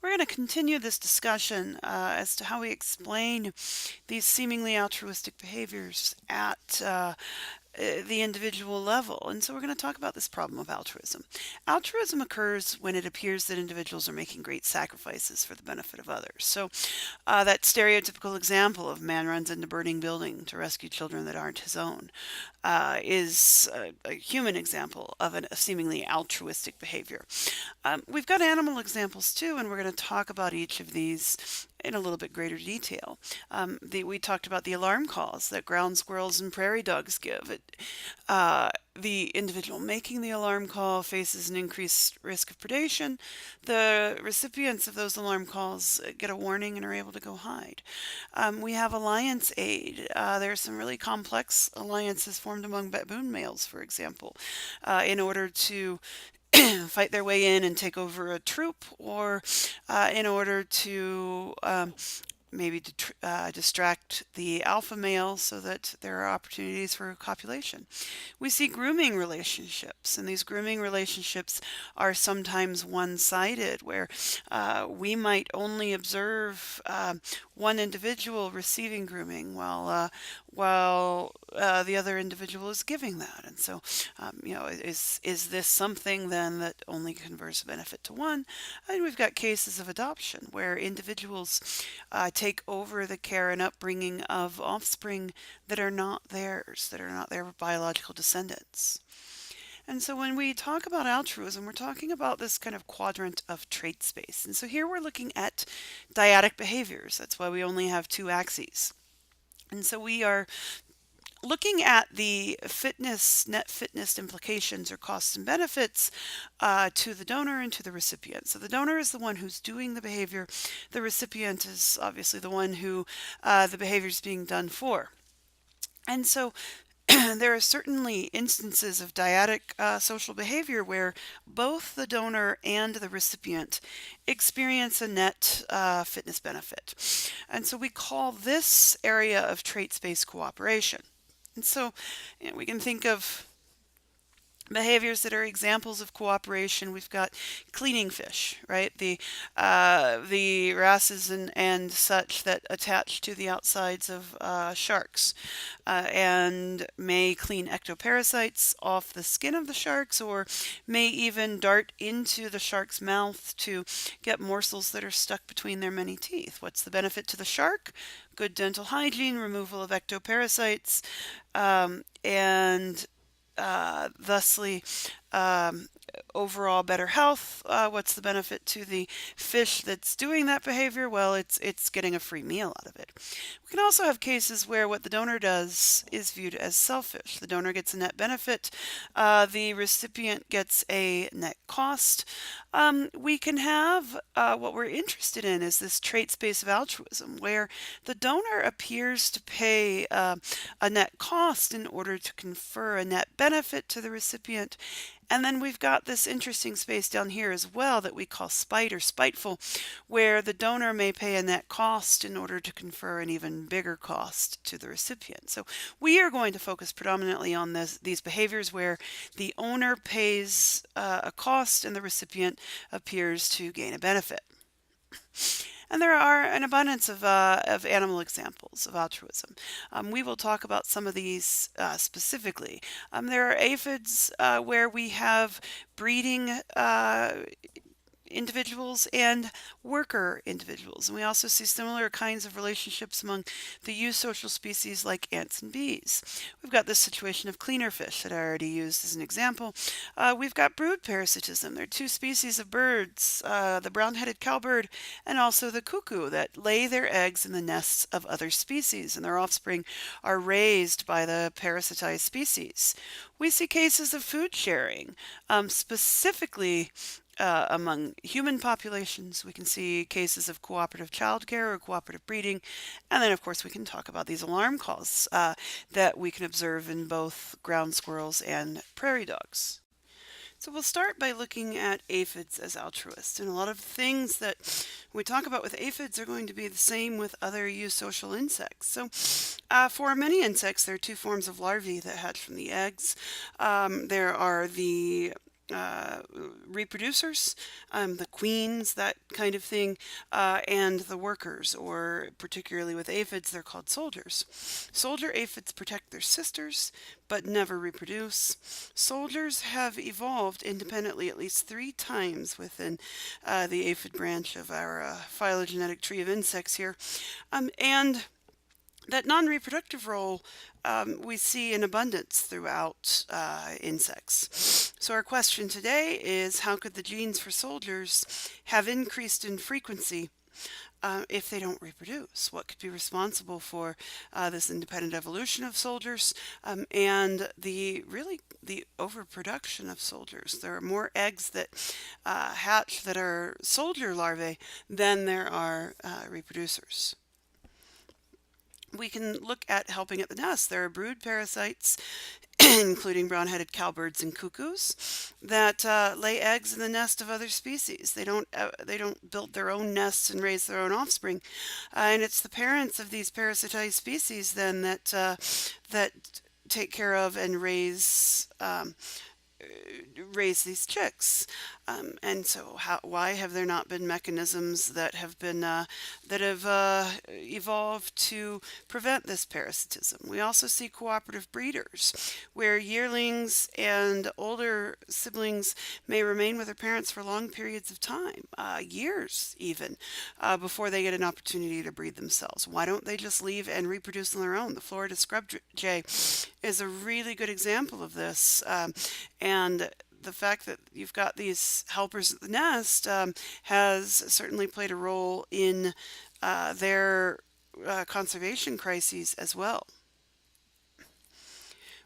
We're going to continue this discussion as to how we explain these seemingly altruistic behaviors at the individual level. And so we're going to talk about this problem of altruism. Altruism occurs when it appears that individuals are making great sacrifices for the benefit of others. So that stereotypical example of man runs into burning building to rescue children that aren't his own is a human example of a seemingly altruistic behavior. We've got animal examples too, and we're going to talk about each of these in a little bit greater detail. We talked about the alarm calls that ground squirrels and prairie dogs give. The individual making the alarm call faces an increased risk of predation. The recipients of those alarm calls get a warning and are able to go hide. We have alliance aid. There are some really complex alliances formed among baboon males, for example, in order to fight their way in and take over a troop, or in order to maybe distract the alpha male so that there are opportunities for copulation. We see grooming relationships, and these grooming relationships are sometimes one-sided, where we might only observe one individual receiving grooming while the other individual is giving that. And so, is this something then that only confers benefit to one? And we've got cases of adoption where individuals take over the care and upbringing of offspring that are not theirs, that are not their biological descendants. And so when we talk about altruism, we're talking about this kind of quadrant of trait space. And so here we're looking at dyadic behaviors. That's why we only have two axes. And so we are looking at the net fitness implications or costs and benefits to the donor and to the recipient. So the donor is the one who's doing the behavior. The recipient is obviously the one who the behavior is being done for. And so there are certainly instances of dyadic social behavior where both the donor and the recipient experience a net fitness benefit. And so we call this area of trait-space cooperation. And so we can think of behaviors that are examples of cooperation. We've got cleaning fish, right? The wrasses and such that attach to the outsides of sharks and may clean ectoparasites off the skin of the sharks, or may even dart into the shark's mouth to get morsels that are stuck between their many teeth. What's the benefit to the shark? Good dental hygiene, removal of ectoparasites, and thusly overall better health. What's the benefit to the fish that's doing that behavior? Well, it's getting a free meal out of it. We can also have cases where what the donor does is viewed as selfish. The donor gets a net benefit, the recipient gets a net cost. We can have what we're interested in is this trait space of altruism, where the donor appears to pay a net cost in order to confer a net benefit to the recipient. And then we've got this interesting space down here as well that we call spite or spiteful, where the donor may pay a net cost in order to confer an even bigger cost to the recipient. So we are going to focus predominantly on these behaviors where the owner pays a cost and the recipient appears to gain a benefit. And there are an abundance of animal examples of altruism. We will talk about some of these specifically. There are aphids where we have breeding individuals and worker individuals. And we also see similar kinds of relationships among the eusocial species like ants and bees. We've got this situation of cleaner fish that I already used as an example. We've got brood parasitism. There are two species of birds, the brown-headed cowbird and also the cuckoo, that lay their eggs in the nests of other species, and their offspring are raised by the parasitized species. We see cases of food sharing, specifically among human populations. We can see cases of cooperative childcare or cooperative breeding. And then, of course, we can talk about these alarm calls that we can observe in both ground squirrels and prairie dogs. So we'll start by looking at aphids as altruists. And a lot of things that we talk about with aphids are going to be the same with other eusocial insects. So for many insects, there are two forms of larvae that hatch from the eggs. There are the uh, reproducers, the queens, that kind of thing, and the workers, or particularly with aphids, they're called soldiers. Soldier aphids protect their sisters, but never reproduce. Soldiers have evolved independently at least 3 times within the aphid branch of our phylogenetic tree of insects here. And that non-reproductive role we see in abundance throughout insects. So our question today is, how could the genes for soldiers have increased in frequency if they don't reproduce? What could be responsible for this independent evolution of soldiers and the overproduction of soldiers? There are more eggs that hatch that are soldier larvae than there are reproducers. We can look at helping at the nest. There are brood parasites, including brown-headed cowbirds and cuckoos, that lay eggs in the nest of other species. They don't build their own nests and raise their own offspring, and it's the parents of these parasitized species then that take care of and raise these chicks. And so why have there not been mechanisms that have evolved to prevent this parasitism? We also see cooperative breeders, where yearlings and older siblings may remain with their parents for long periods of time, years even, before they get an opportunity to breed themselves. Why don't they just leave and reproduce on their own? The Florida scrub jay is a really good example of this. And the fact that you've got these helpers at the nest has certainly played a role in their conservation crises as well.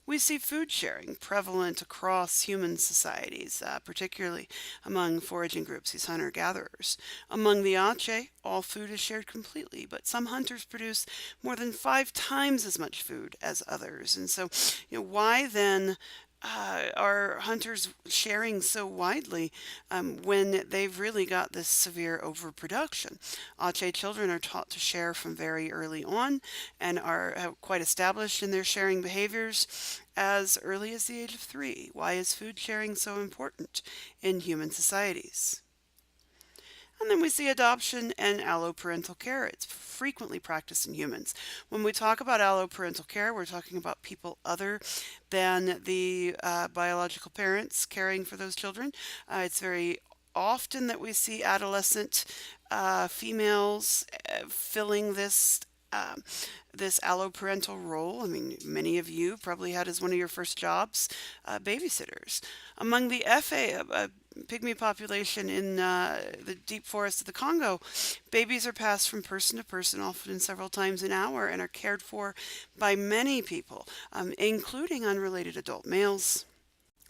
We see food sharing prevalent across human societies, particularly among foraging groups, these hunter-gatherers. Among the Ache, all food is shared completely, but some hunters produce more than 5 times as much food as others. And so, why then are hunters sharing so widely when they've really got this severe overproduction? Ache children are taught to share from very early on and are quite established in their sharing behaviors as early as the age of 3. Why is food sharing so important in human societies? And then we see adoption and alloparental care. It's frequently practiced in humans. When we talk about alloparental care, we're talking about people other than the biological parents caring for those children. It's very often that we see adolescent females filling this alloparental role. I mean, many of you probably had as one of your first jobs babysitters. Among the Efe, a pygmy population in the deep forest of the Congo, babies are passed from person to person, often several times an hour, and are cared for by many people, including unrelated adult males.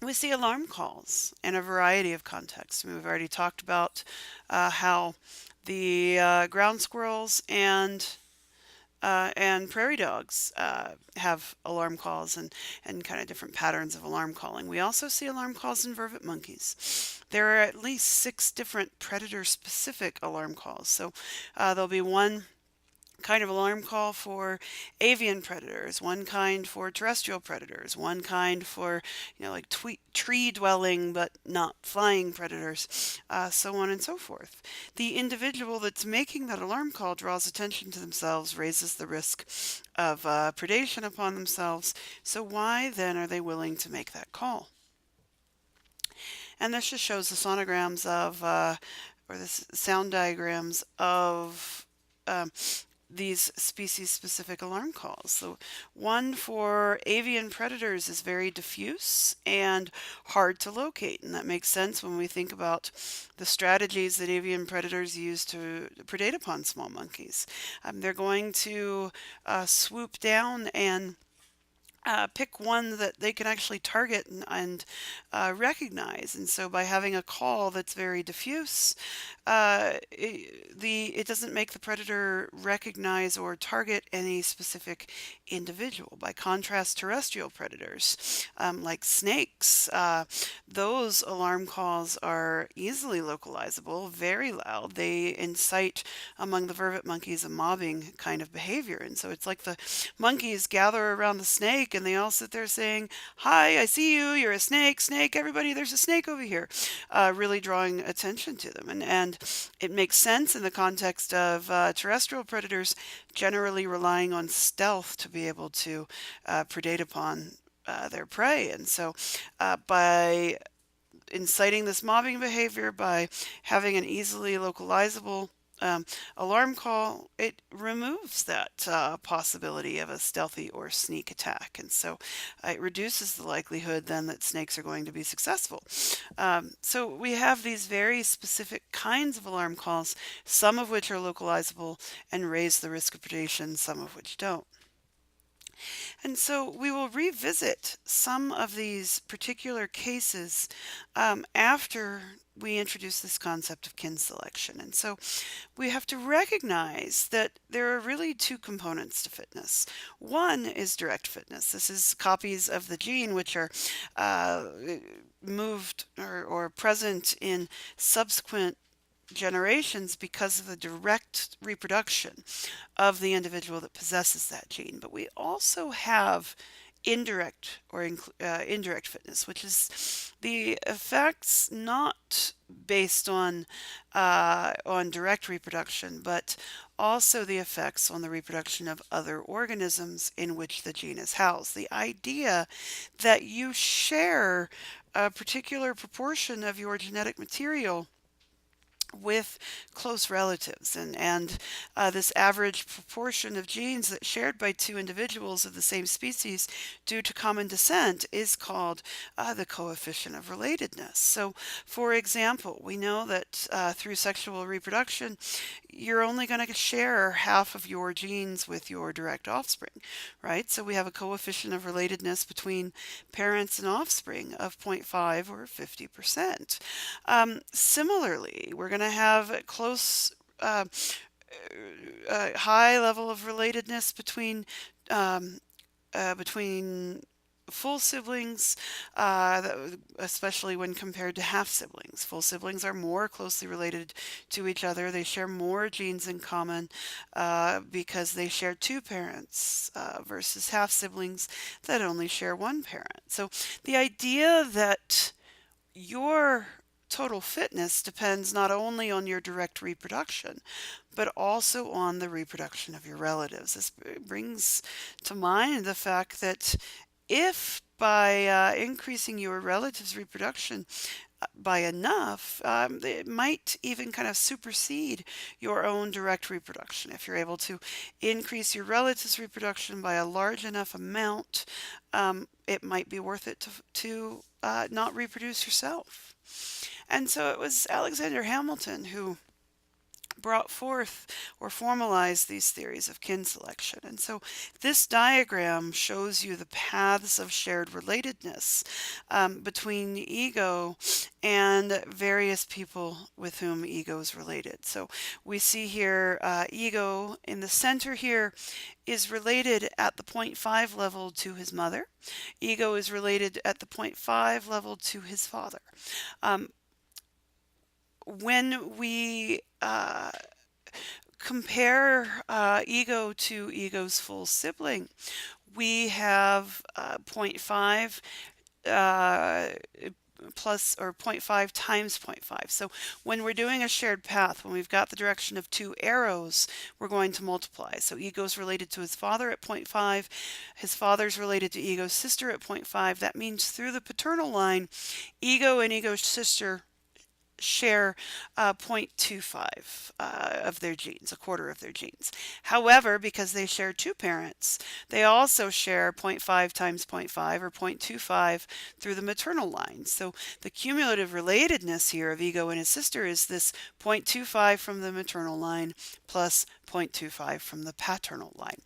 We see alarm calls in a variety of contexts. I mean, we've already talked about how the ground squirrels and prairie dogs have alarm calls and kind of different patterns of alarm calling. We also see alarm calls in vervet monkeys. There are at least 6 different predator-specific alarm calls. So there'll be one kind of alarm call for avian predators, one kind for terrestrial predators, one kind for, like tree dwelling but not flying predators, so on and so forth. The individual that's making that alarm call draws attention to themselves, raises the risk of predation upon themselves. So why then are they willing to make that call? And this just shows the sonograms of, or the sound diagrams of these species-specific alarm calls. So one for avian predators is very diffuse and hard to locate, and that makes sense when we think about the strategies that avian predators use to predate upon small monkeys. They're going to swoop down and pick one that they can actually target and recognize. And so by having a call that's very diffuse, it doesn't make the predator recognize or target any specific individual. By contrast, terrestrial predators, like snakes, those alarm calls are easily localizable, very loud. They incite among the vervet monkeys a mobbing kind of behavior. And so it's like the monkeys gather around the snake snake, and they all sit there saying, "Hi, I see you. You're a snake. Snake, everybody, there's a snake over here," really drawing attention to them. And it makes sense in the context of terrestrial predators generally relying on stealth to be able to predate upon their prey. And so by inciting this mobbing behavior, by having an easily localizable alarm call, it removes that possibility of a stealthy or sneak attack. And so it reduces the likelihood then that snakes are going to be successful. So we have these very specific kinds of alarm calls, some of which are localizable and raise the risk of predation, some of which don't. And so we will revisit some of these particular cases after we introduce this concept of kin selection. And so we have to recognize that there are really two components to fitness. One is direct fitness. This is copies of the gene which are uh, moved or present in subsequent generations because of the direct reproduction of the individual that possesses that gene. But we also have indirect or indirect fitness, which is the effects not based on direct reproduction, but also the effects on the reproduction of other organisms in which the gene is housed. The idea that you share a particular proportion of your genetic material with close relatives, and this average proportion of genes that's shared by two individuals of the same species due to common descent is called the coefficient of relatedness. So for example, we know that through sexual reproduction you're only going to share half of your genes with your direct offspring, right? So we have a coefficient of relatedness between parents and offspring of 0.5 or 50%. Similarly, we're going to have close, high level of relatedness um, between full siblings, especially when compared to half siblings. Full siblings are more closely related to each other. They share more genes in common because they share two parents versus half siblings that only share one parent. So the idea that your total fitness depends not only on your direct reproduction, but also on the reproduction of your relatives. This brings to mind the fact that if by increasing your relatives' reproduction by enough, it might even kind of supersede your own direct reproduction. If you're able to increase your relatives' reproduction by a large enough amount, it might be worth it to not reproduce yourself. And so it was Alexander Hamilton who brought forth or formalized these theories of kin selection. And so this diagram shows you the paths of shared relatedness between ego and various people with whom ego is related. So we see here ego in the center here is related at the 0.5 level to his mother. Ego is related at the 0.5 level to his father. When we compare ego to ego's full sibling, we have 0.5 plus or 0.5 times 0.5. So when we're doing a shared path, when we've got the direction of two arrows, we're going to multiply. So ego's related to his father at 0.5, his father's related to ego's sister at 0.5. That means through the paternal line, ego and ego's sister share 0.25 of their genes, a quarter of their genes. However, because they share two parents, they also share 0.5 times 0.5 or 0.25 through the maternal line. So the cumulative relatedness here of ego and his sister is this 0.25 from the maternal line plus 0.25 from the paternal line.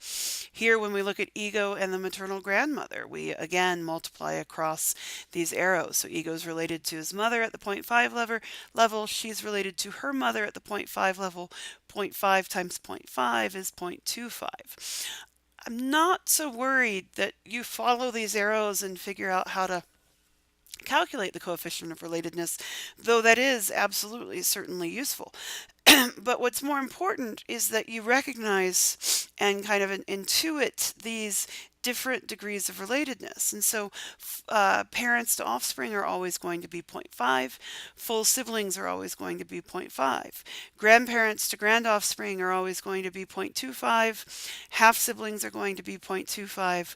Here, when we look at ego and the maternal grandmother, we again multiply across these arrows. So ego is related to his mother at the 0.5 level. She's related to her mother at the 0.5 level. 0.5 times 0.5 is 0.25. I'm not so worried that you follow these arrows and figure out how to calculate the coefficient of relatedness, though that is absolutely certainly useful. But what's more important is that you recognize and kind of intuit these different degrees of relatedness. And so parents to offspring are always going to be 0.5. Full siblings are always going to be 0.5. Grandparents to grand offspring are always going to be 0.25. Half siblings are going to be 0.25.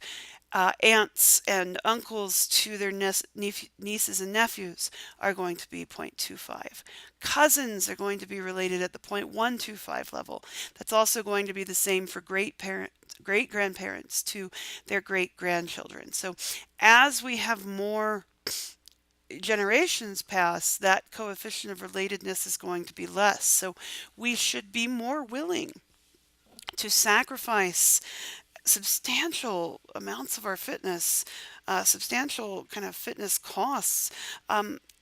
Aunts and uncles to their nieces and nephews are going to be 0.25. Cousins are going to be related at the 0.125 level. That's also going to be the same for great grandparents to their great grandchildren. So as we have more generations pass, that coefficient of relatedness is going to be less. So we should be more willing to sacrifice substantial amounts of our fitness, substantial kind of fitness costs,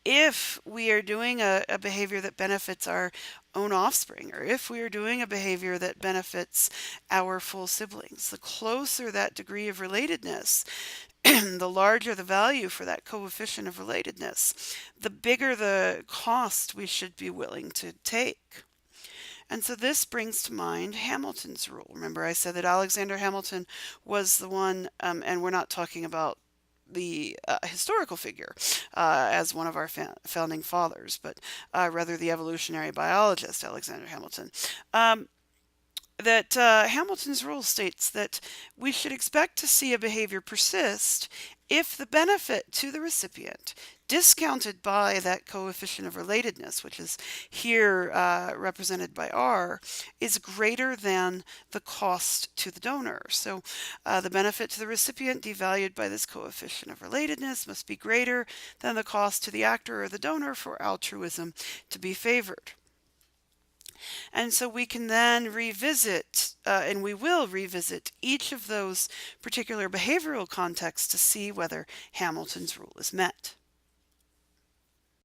if we are doing a behavior that benefits our own offspring, or if we are doing a behavior that benefits our full siblings. The closer that degree of relatedness, the larger the value for that coefficient of relatedness, the bigger the cost we should be willing to take. And so this brings to mind Hamilton's rule. Remember, I said that Alexander Hamilton was the one, and we're not talking about the historical figure as one of our founding fathers, but rather the evolutionary biologist, Alexander Hamilton. That Hamilton's rule states that we should expect to see a behavior persist if the benefit to the recipient, discounted by that coefficient of relatedness, which is here represented by R, is greater than the cost to the donor. So the benefit to the recipient devalued by this coefficient of relatedness must be greater than the cost to the actor or the donor for altruism to be favored. And so we can then revisit, and we will revisit each of those particular behavioral contexts to see whether Hamilton's rule is met.